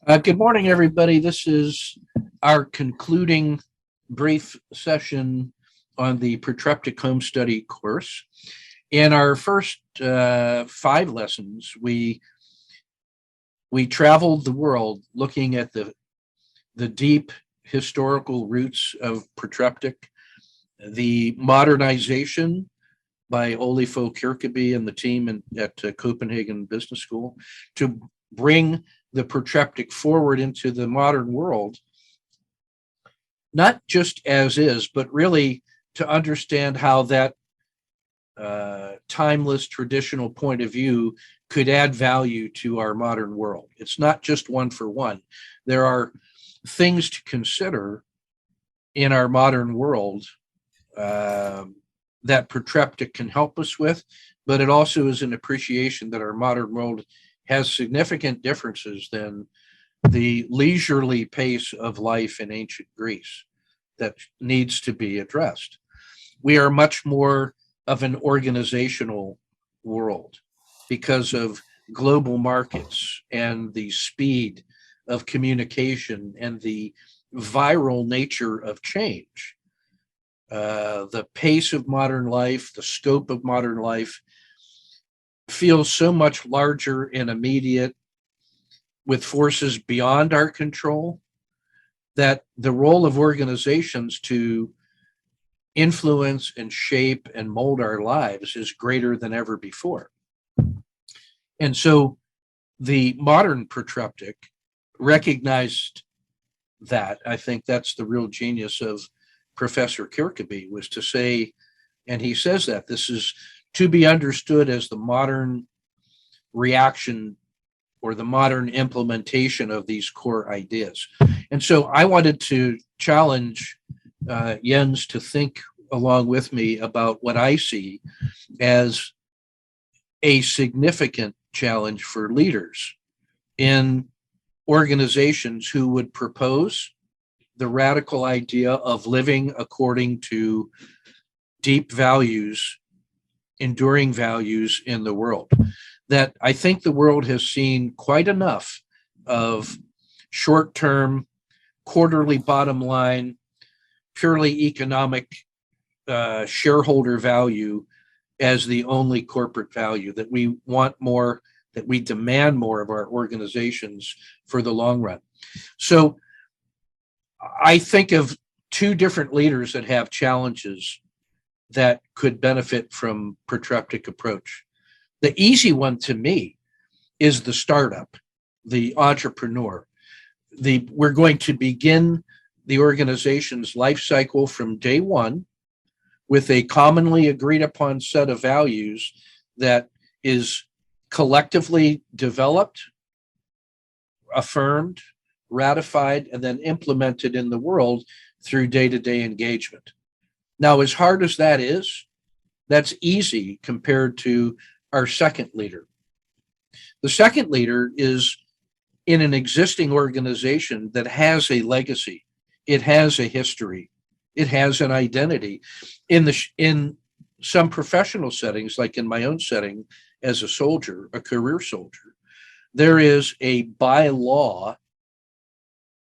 Good morning, everybody. This is our concluding brief session on the Protreptic Home Study course. In our first 5 lessons, we traveled the world looking at the deep historical roots of Protreptic, the modernization by Ole Fogh Kirkeby and the team at Copenhagen Business School to bring the Protreptic forward into the modern world, not just as is, but really to understand how that timeless traditional point of view could add value to our modern world. It's not just one for one. There are things to consider in our modern world that Protreptic can help us with, but it also is an appreciation that our modern world has significant differences than the leisurely pace of life in ancient Greece that needs to be addressed. We are much more of an organizational world because of global markets and the speed of communication and the viral nature of change. The pace of modern life, the scope of modern life feels so much larger and immediate with forces beyond our control that the role of organizations to influence and shape and mold our lives is greater than ever before. And so the modern Protreptic recognized that. I think that's the real genius of Professor Kirkeby, was to say, and he says that this is to be understood as the modern reaction or the modern implementation of these core ideas. And so I wanted to challenge Jens to think along with me about what I see as a significant challenge for leaders in organizations who would propose the radical idea of living according to deep values, enduring values in the world. That I think the world has seen quite enough of short-term, quarterly bottom line, purely economic shareholder value as the only corporate value, that we want more, that we demand more of our organizations for the long run. So I think of two different leaders that have challenges that could benefit from Protreptic approach. The easy one to me is the startup, the entrepreneur. We're going to begin the organization's life cycle from day one with a commonly agreed upon set of values that is collectively developed, affirmed, ratified, and then implemented in the world through day-to-day engagement. Now, as hard as that is, that's easy compared to our second leader. The second leader is in an existing organization that has a legacy. It has a history. It has an identity. In some professional settings, like in my own setting as a soldier, a career soldier, there is a by law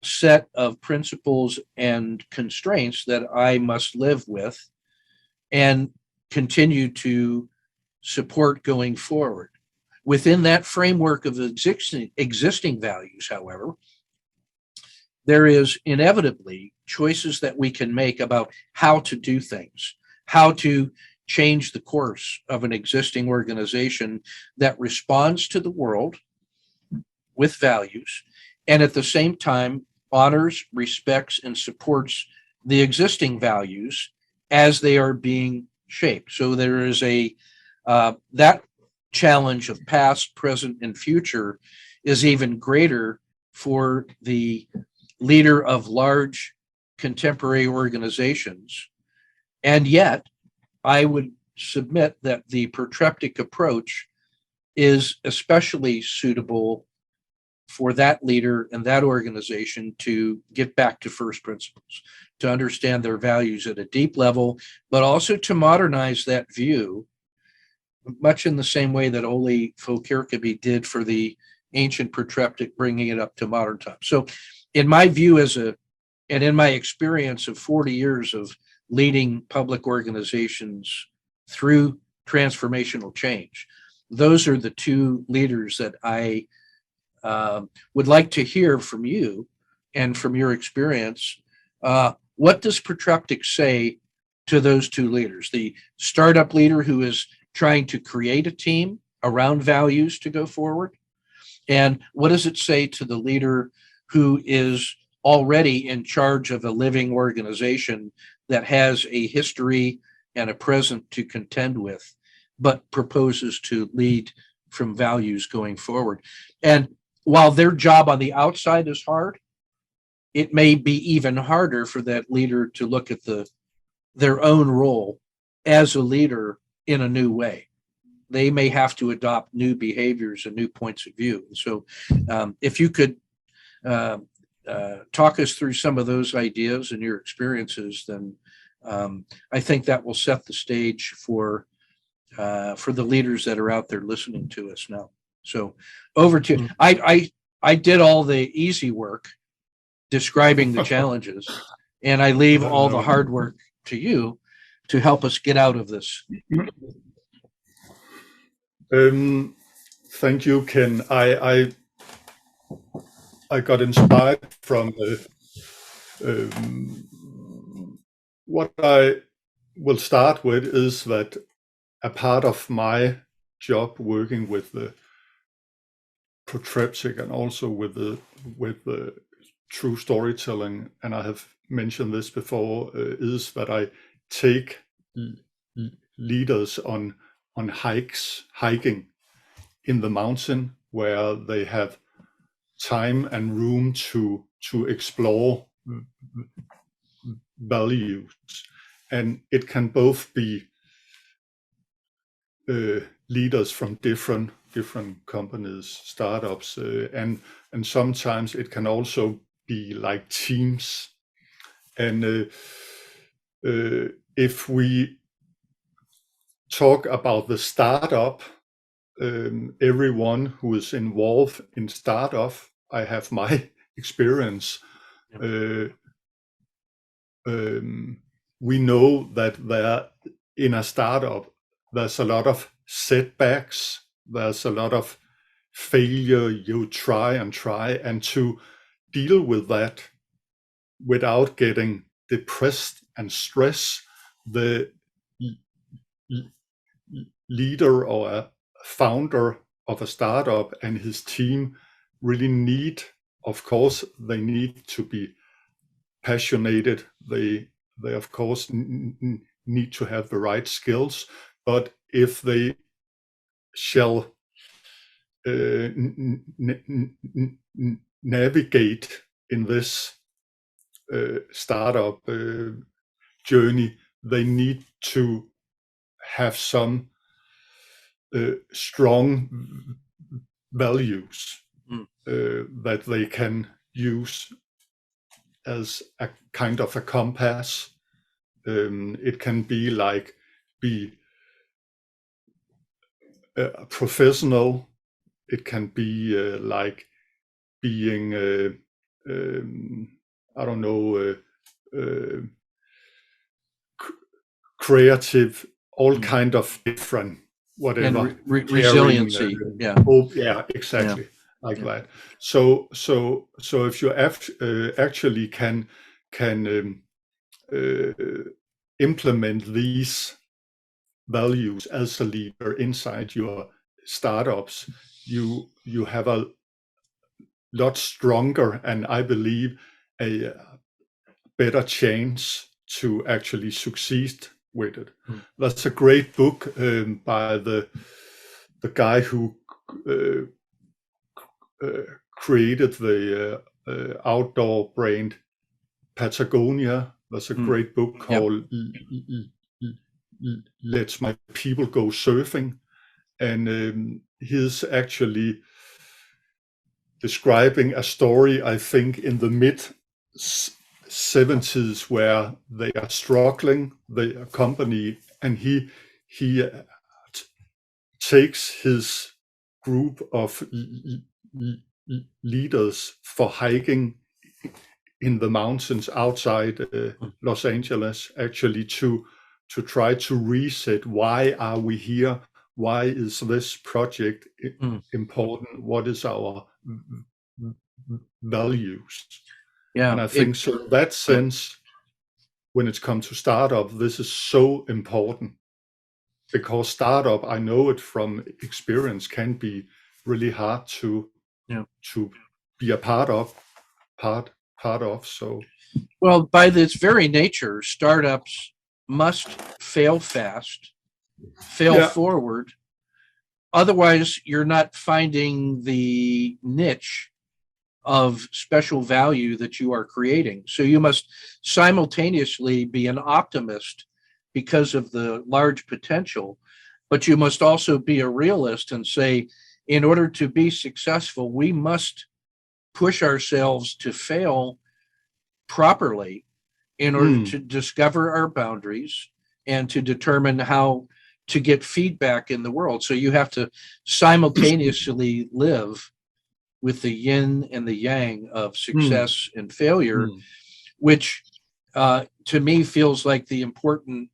set of principles and constraints that I must live with and continue to support going forward. Within that framework of existing values, however, there is inevitably choices that we can make about how to do things, how to change the course of an existing organization that responds to the world with values, and at the same time honors, respects, and supports the existing values as they are being shaped. So there is that challenge of past, present, and future is even greater for the leader of large contemporary organizations. And yet, I would submit that the Protreptic approach is especially suitable for that leader and that organization to get back to first principles, to understand their values at a deep level, but also to modernize that view, much in the same way that Ole Fogh Kirkeby did for the ancient Protreptic, bringing it up to modern times. So in my view and in my experience of 40 years of leading public organizations through transformational change, those are the two leaders that I would like to hear from you and from your experience. What does Protreptic say to those two leaders? The startup leader who is trying to create a team around values to go forward? And what does it say to the leader who is already in charge of a living organization that has a history and a present to contend with, but proposes to lead from values going forward? And while their job on the outside is hard, it may be even harder for that leader to look at their own role as a leader in a new way. They may have to adopt new behaviors and new points of view. So if you could talk us through some of those ideas and your experiences, then I think that will set the stage for the leaders that are out there listening to us now. So over to you. I did all the easy work describing the challenges, and I leave all the hard work to you to help us get out of this. Thank you, Ken. I got inspired from what I will start with is that a part of my job working with the Protreptic and also with the true storytelling, and I have mentioned this before, is that I take leaders on hiking in the mountain where they have time and room to explore values, and it can both be leaders from different companies, startups, and sometimes it can also be like teams. And if we talk about the startup, everyone who is involved in startup, I have my experience. We know that there in a startup, there's a lot of setbacks, there's a lot of failure. You try, and to deal with that without getting depressed and stress, the leader or a founder of a startup and his team really need, of course, they need to be passionate. They of course need to have the right skills, but if they shall navigate in this startup journey, they need to have some strong values that they can use as a kind of a compass. It can be like be professional. It can be like being I don't know, creative, all kind of different, whatever. And resiliency. Yeah, exactly. Like that. So if you actually can implement these values as a leader inside your startups, you have a lot stronger, and I believe a better chance to actually succeed with it. That's a great book by the guy who created the outdoor brand Patagonia. That's a great book called Let My People Go Surfing, and he's actually describing a story, I think, in the mid 70s where they are struggling, the company, and he takes his group of leaders for hiking in the mountains outside Los Angeles, actually to try to reset. Why are we here? Why is this project important? What is our values? Yeah. And I think so in that sense, when it comes to startup, this is so important, because startup, I know it from experience, can be really hard to be a part of. So well, by its very nature, startups must fail fast, fail forward. Otherwise, you're not finding the niche of special value that you are creating. So you must simultaneously be an optimist because of the large potential, but you must also be a realist and say, in order to be successful, we must push ourselves to fail properly in order to discover our boundaries and to determine how to get feedback in the world. So you have to simultaneously live with the yin and the yang of success and failure, which to me feels like the important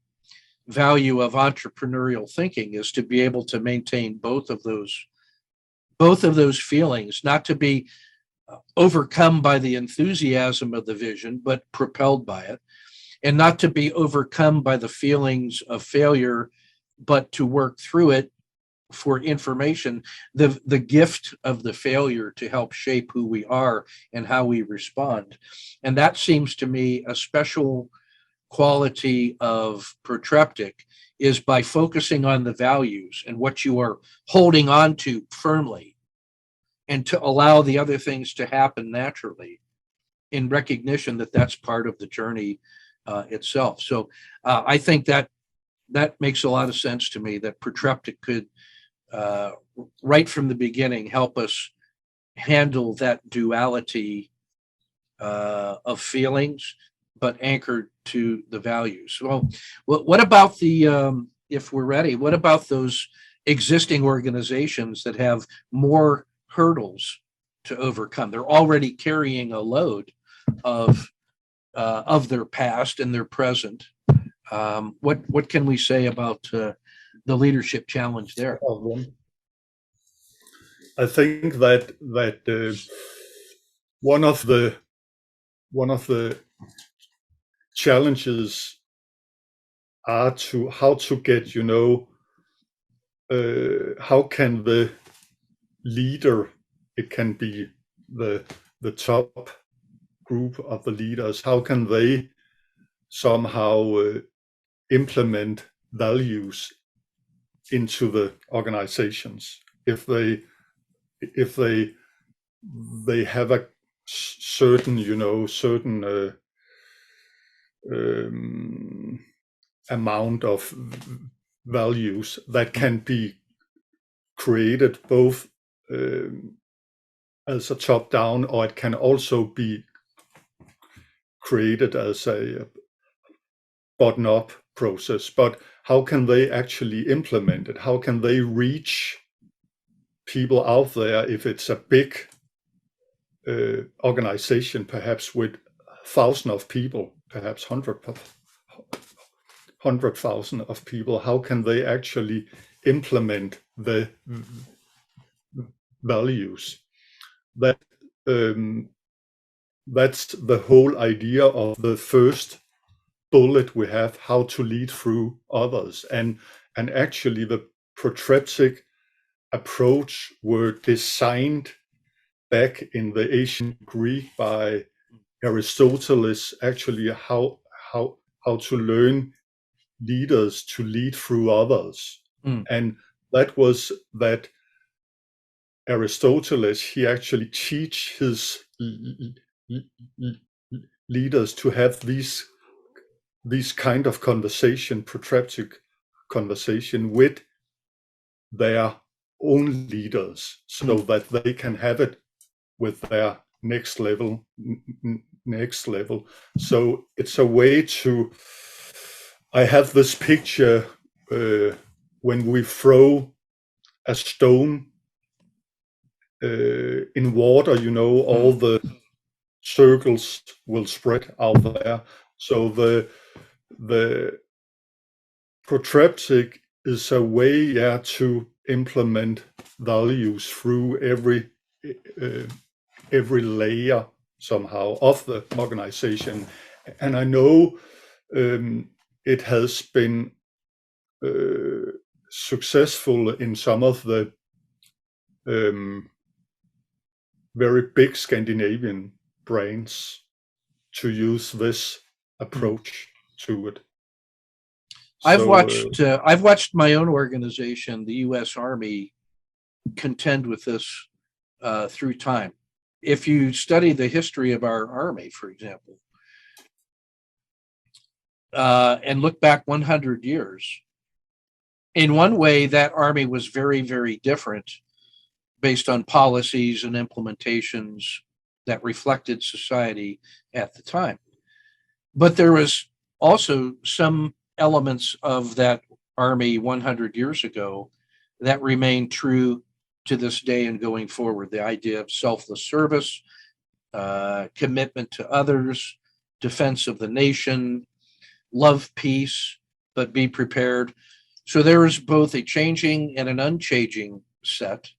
value of entrepreneurial thinking is to be able to maintain both of those feelings, not to be overcome by the enthusiasm of the vision, but propelled by it, and not to be overcome by the feelings of failure, but to work through it for information, the gift of the failure to help shape who we are and how we respond. And that seems to me a special quality of Protreptic, is by focusing on the values and what you are holding on to firmly, and to allow the other things to happen naturally in recognition that that's part of the journey itself. So I think that makes a lot of sense to me, that Protreptic could right from the beginning help us handle that duality of feelings, but anchored to the values. Well, what about if we're ready, what about those existing organizations that have more hurdles to overcome? They're already carrying a load of their past and their present. What can we say about the leadership challenge there? I think that one of the challenges are to how to get, how can the leader, it can be the top group of the leaders, how can they somehow implement values into the organizations, if they have a certain certain amount of values that can be created both as a top down, or it can also be created as a bottom up process. But how can they actually implement it? How can they reach people out there if it's a big organization, perhaps with thousands of people, perhaps 100,000 of people? How can they actually implement the values? That's the whole idea of the first bullet we have, how to lead through others. And actually the Protreptic approach were designed back in the ancient Greek by Aristotle, actually how to learn leaders to lead through others. And that was that Aristotle, he actually teach his leaders to have these kind of conversation, Protreptic conversation, with their own leaders, so that they can have it with their next level. So it's a way to, I have this picture when we throw a stone in water, you know, all the circles will spread out there. So the Protreptic is a way, yeah, to implement values through every layer somehow of the organization. And I know it has been successful in some of the very big Scandinavian brains to use this approach to it. I've So, watched my own organization, the U.S. Army, contend with this through time. If you study the history of our Army, for example, and look back 100 years, in one way, that Army was very, very different based on policies and implementations that reflected society at the time. But there was also some elements of that Army 100 years ago that remain true to this day and going forward. The idea of selfless service, commitment to others, defense of the nation, love peace, but be prepared. So there is both a changing and an unchanging set.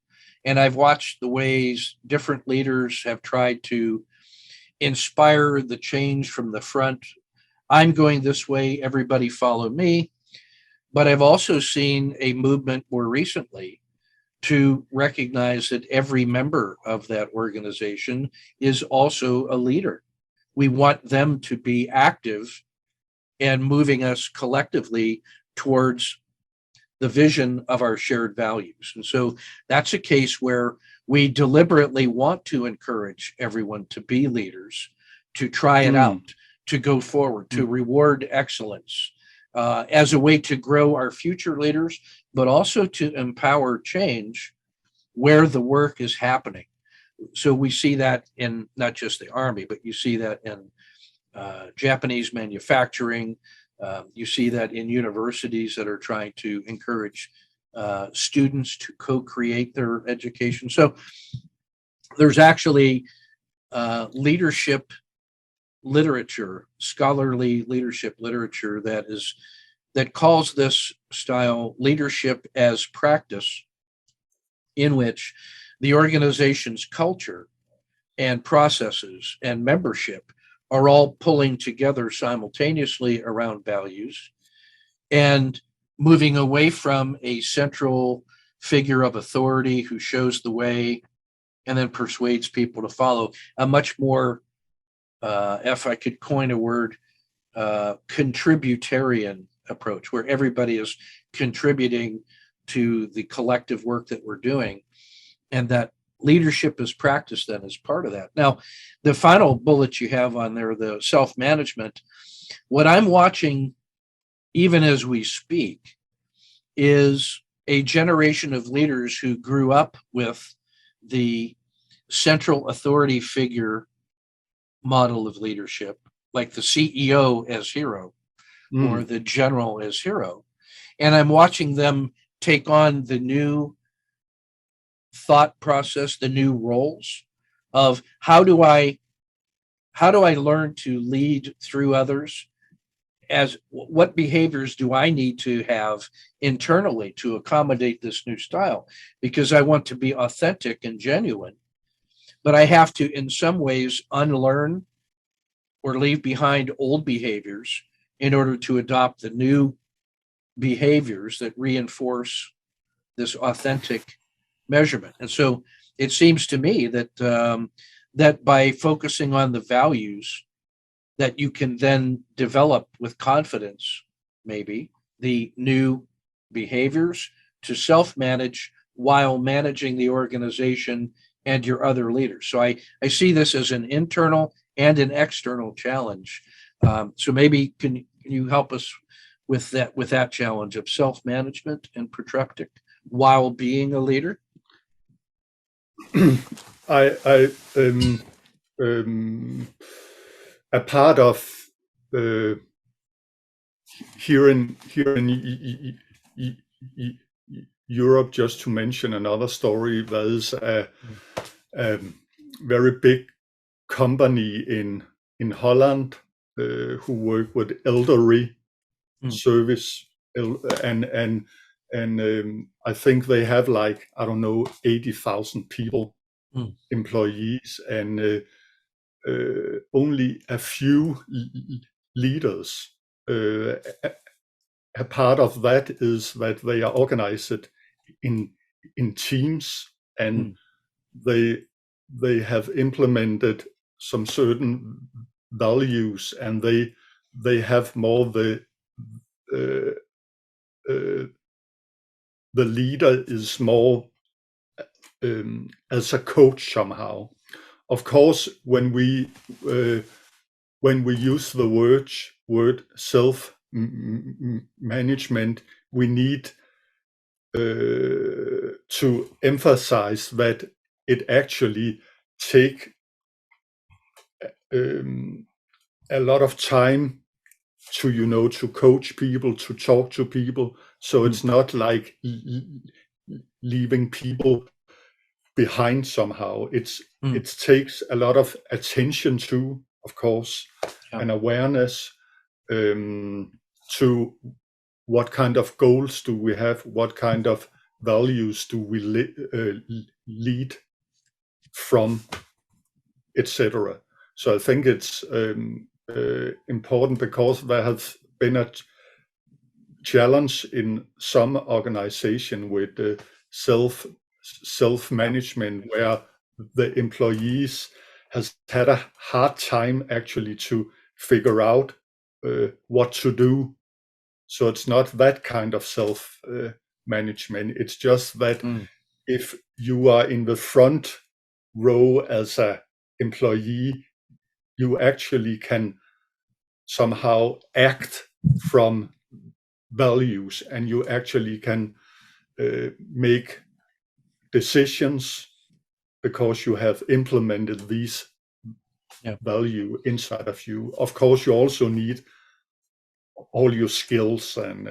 And I've watched the ways different leaders have tried to inspire the change from the front. I'm going this way, everybody follow me. But I've also seen a movement more recently to recognize that every member of that organization is also a leader. We want them to be active and moving us collectively towards the vision of our shared values. And so that's a case where we deliberately want to encourage everyone to be leaders, to try it out, to go forward, to reward excellence as a way to grow our future leaders, but also to empower change where the work is happening. So we see that in not just the Army, but you see that in Japanese manufacturing. You see that in universities that are trying to encourage students to co-create their education. So there's actually leadership literature, scholarly leadership literature that calls this style leadership as practice, in which the organization's culture and processes and membership are all pulling together simultaneously around values and moving away from a central figure of authority who shows the way and then persuades people to follow. A much more, if I could coin a word, contributarian approach, where everybody is contributing to the collective work that we're doing, and that leadership is practiced then as part of that. Now, the final bullet you have on there, the self-management, what I'm watching even as we speak is a generation of leaders who grew up with the central authority figure model of leadership, like the CEO as hero or the general as hero. And I'm watching them take on the new thought process, the new roles of how do I learn to lead through others? As what behaviors do I need to have internally to accommodate this new style? Because I want to be authentic and genuine, but I have to, in some ways, unlearn or leave behind old behaviors in order to adopt the new behaviors that reinforce this authentic measurement. And so it seems to me that that by focusing on the values, that you can then develop with confidence, maybe, the new behaviors to self-manage while managing the organization and your other leaders. So I see this as an internal and an external challenge. So maybe can you help us with that challenge of self-management and Protreptic while being a leader? I a part of here in Europe, just to mention another story, there's a very big company in Holland who work with elderly service, and I think they have like, I don't know, 80,000 people, employees, and only a few leaders. A part of that is that they are organized in teams, and they have implemented some certain values, and they have more the leader is more as a coach somehow. Of course, when we use the word self management, we need to emphasize that it actually take a lot of time to coach people, to talk to people. So it's not like leaving people behind somehow. It takes a lot of attention to, of course, and awareness to what kind of goals do we have, what kind of values do we lead from, etc. So I think it's important, because there has been a challenge in some organization with self-management, where the employees has had a hard time actually to figure out what to do. So it's not that kind of self-management. It's just that if you are in the front row as a employee, you actually can somehow act from values, and you actually can make decisions because you have implemented these value inside of you. Of course, you also need all your skills and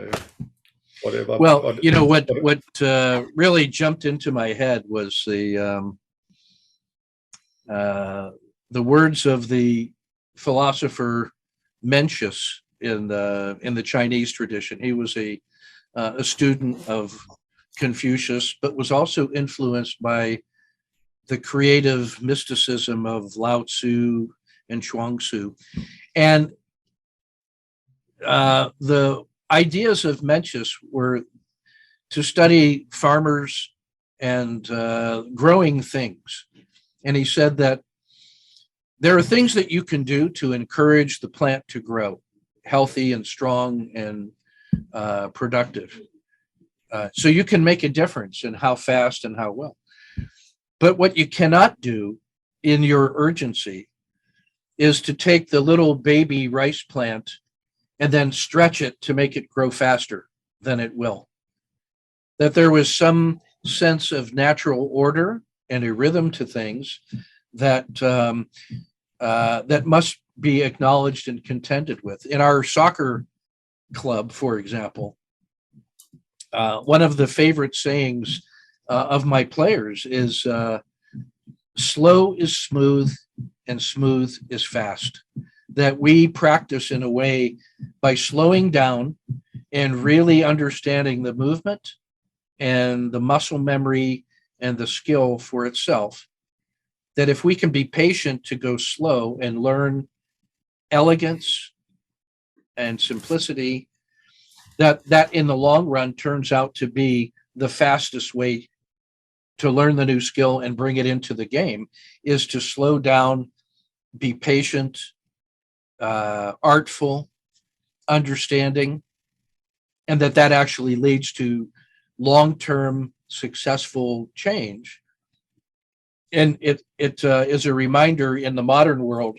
whatever. Well, what really jumped into my head was the words of the philosopher Mencius in the Chinese tradition. He was a student of Confucius, but was also influenced by the creative mysticism of Lao Tzu and Chuang-Tzu. And the ideas of Mencius were to study farmers and growing things. And he said that there are things that you can do to encourage the plant to grow healthy and strong and productive. So you can make a difference in how fast and how well. But what you cannot do in your urgency is to take the little baby rice plant and then stretch it to make it grow faster than it will. That there was some sense of natural order and a rhythm to things that that must be acknowledged and contended with. In our soccer club, for example, one of the favorite sayings of my players is slow is smooth and smooth is fast. That we practice in a way by slowing down and really understanding the movement and the muscle memory and the skill for itself, that if we can be patient to go slow and learn elegance and simplicity, that in the long run turns out to be the fastest way to learn the new skill and bring it into the game, is to slow down, be patient, artful, understanding, and that actually leads to long-term successful change. And it is a reminder in the modern world,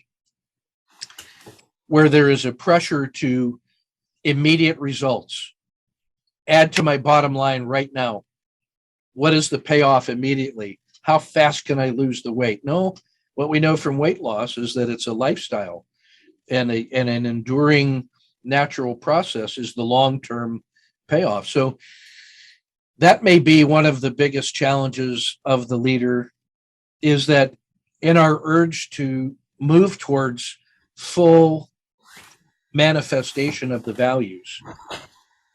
where there is a pressure to immediate results. Add to my bottom line right now. What is the payoff immediately? How fast can I lose the weight? No, what we know from weight loss is that it's a lifestyle, and an enduring natural process is the long-term payoff. So that may be one of the biggest challenges of the leader, is that in our urge to move towards full manifestation of the values,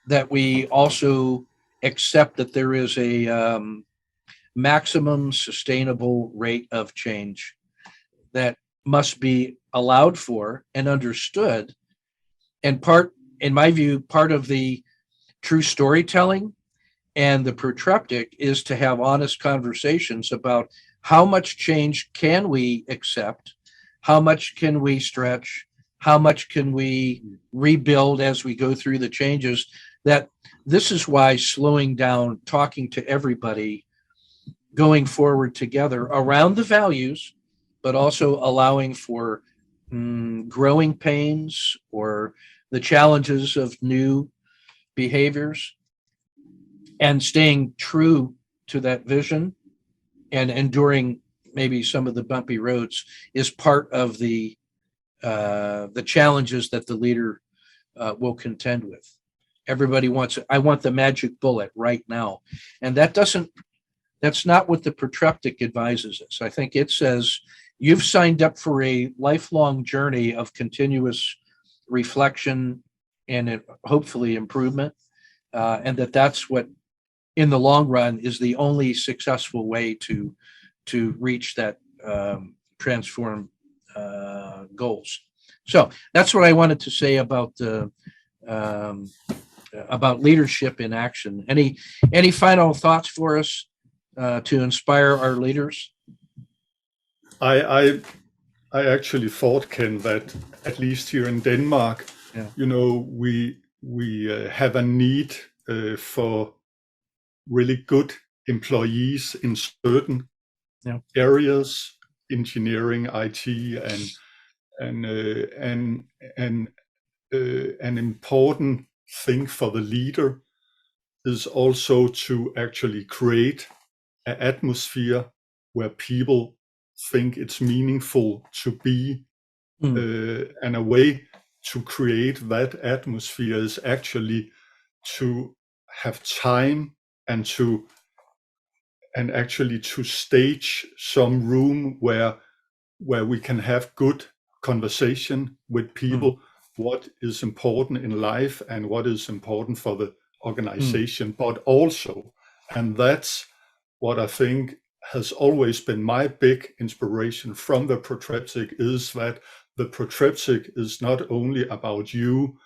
that we also accept that there is a maximum sustainable rate of change that must be allowed for and understood. And part, in my view, part of the true storytelling and the protreptic is to have honest conversations about how much change can we accept, how much can we stretch, how much can we rebuild as we go through the changes. That this is why slowing down, talking to everybody, going forward together around the values, but also allowing for growing pains or the challenges of new behaviors, and staying true to that vision and enduring maybe some of the bumpy roads, is part of the challenges that the leader will contend with. Everybody wants, I want the magic bullet right now, and that's not what the protreptic advises us. I think it says you've signed up for a lifelong journey of continuous reflection and hopefully improvement, and that's what, in the long run, is the only successful way to reach that transform goals. So that's what I wanted to say about leadership in action. Any final thoughts for us to inspire our leaders? I actually thought, Ken, that at least here in Denmark, Yeah. we have a need for really good employees in certain areas, engineering, IT, and an important thing for the leader is also to actually create an atmosphere where people think it's meaningful to be, and a way to create that atmosphere is actually to have time and actually to stage some room where we can have good conversation with people, what is important in life and what is important for the organization, but also, and that's what I think has always been my big inspiration from the Protreptic, is that the Protreptic is not only about you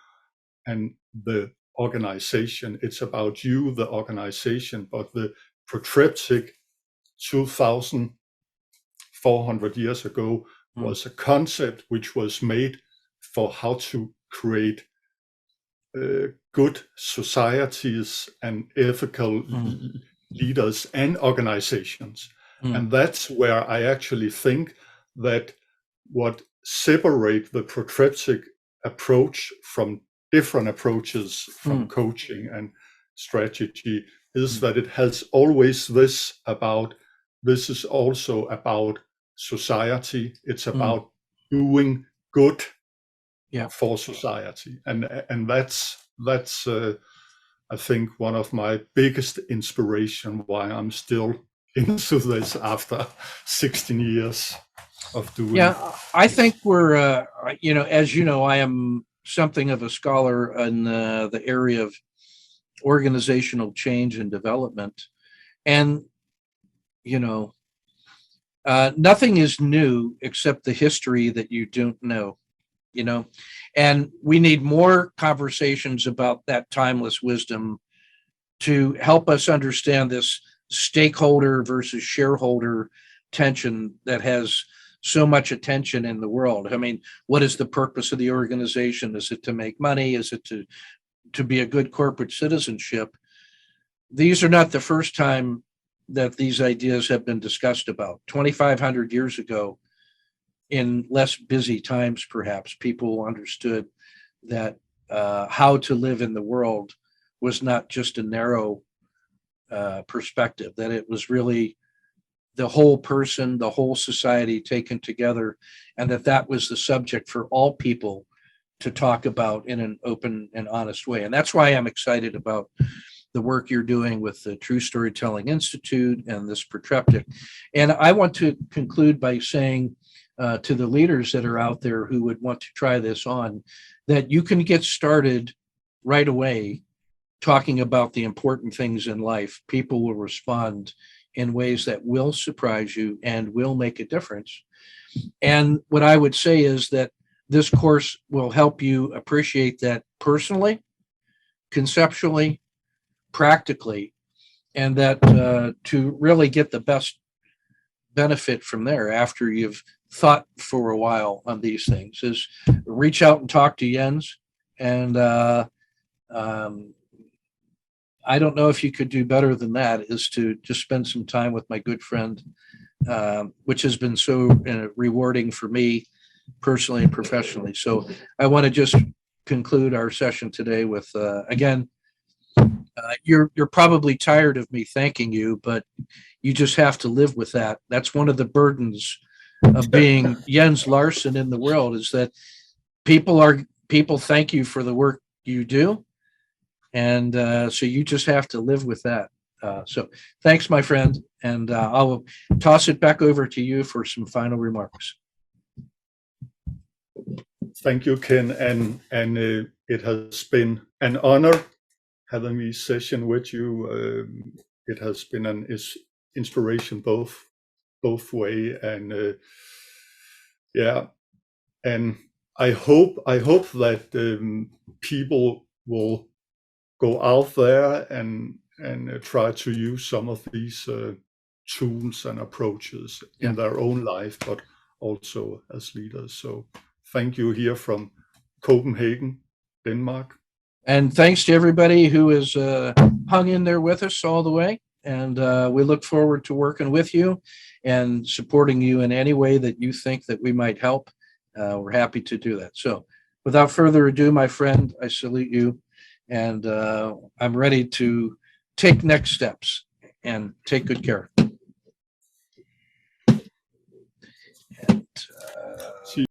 and the organization, it's about you, the organization, but the Protreptic 2,400 years ago was a concept which was made for how to create good societies and ethical leaders and organizations. And that's where I actually think that what separate the Protreptic approach from different approaches from coaching and strategy is that it has always this is also about society. It's about doing good for society, and that's I think one of my biggest inspiration why I'm still into this after 16 years of doing. Yeah, I think we're, as you know, I am something of a scholar in the area of organizational change and development. And, nothing is new except the history that you don't know, and we need more conversations about that timeless wisdom to help us understand this stakeholder versus shareholder tension that has so much attention in the world. I mean, what is the purpose of the organization? Is it to make money? Is it to be a good corporate citizenship? These are not the first time that these ideas have been discussed about. 2,500 years ago, in less busy times, perhaps, people understood that how to live in the world was not just a narrow perspective, that it was really the whole person, the whole society taken together, and that was the subject for all people to talk about in an open and honest way. And that's why I'm excited about the work you're doing with the True Storytelling Institute and this Protreptic. And I want to conclude by saying to the leaders that are out there who would want to try this on, that you can get started right away talking about the important things in life. People will respond in ways that will surprise you and will make a difference. And what I would say is that this course will help you appreciate that personally, conceptually, practically, and that to really get the best benefit from there after you've thought for a while on these things is reach out and talk to Jens. And I don't know if you could do better than that, is to just spend some time with my good friend, which has been so rewarding for me personally and professionally. So I want to just conclude our session today with, again, you're probably tired of me thanking you, but you just have to live with that. That's one of the burdens of being Jens Larsen in the world, is that people thank you for the work you do. And so you just have to live with that. So thanks, my friend. And I'll toss it back over to you for some final remarks. Thank you, Ken. And it has been an honor having this session with you. It has been an inspiration both way. And yeah, and I hope that people will go out there and try to use some of these tools and approaches in their own life, but also as leaders. So thank you here from Copenhagen, Denmark. And thanks to everybody who has hung in there with us all the way. And we look forward to working with you and supporting you in any way that you think that we might help. We're happy to do that. So without further ado, my friend, I salute you. And I'm ready to take next steps, and take good care. And,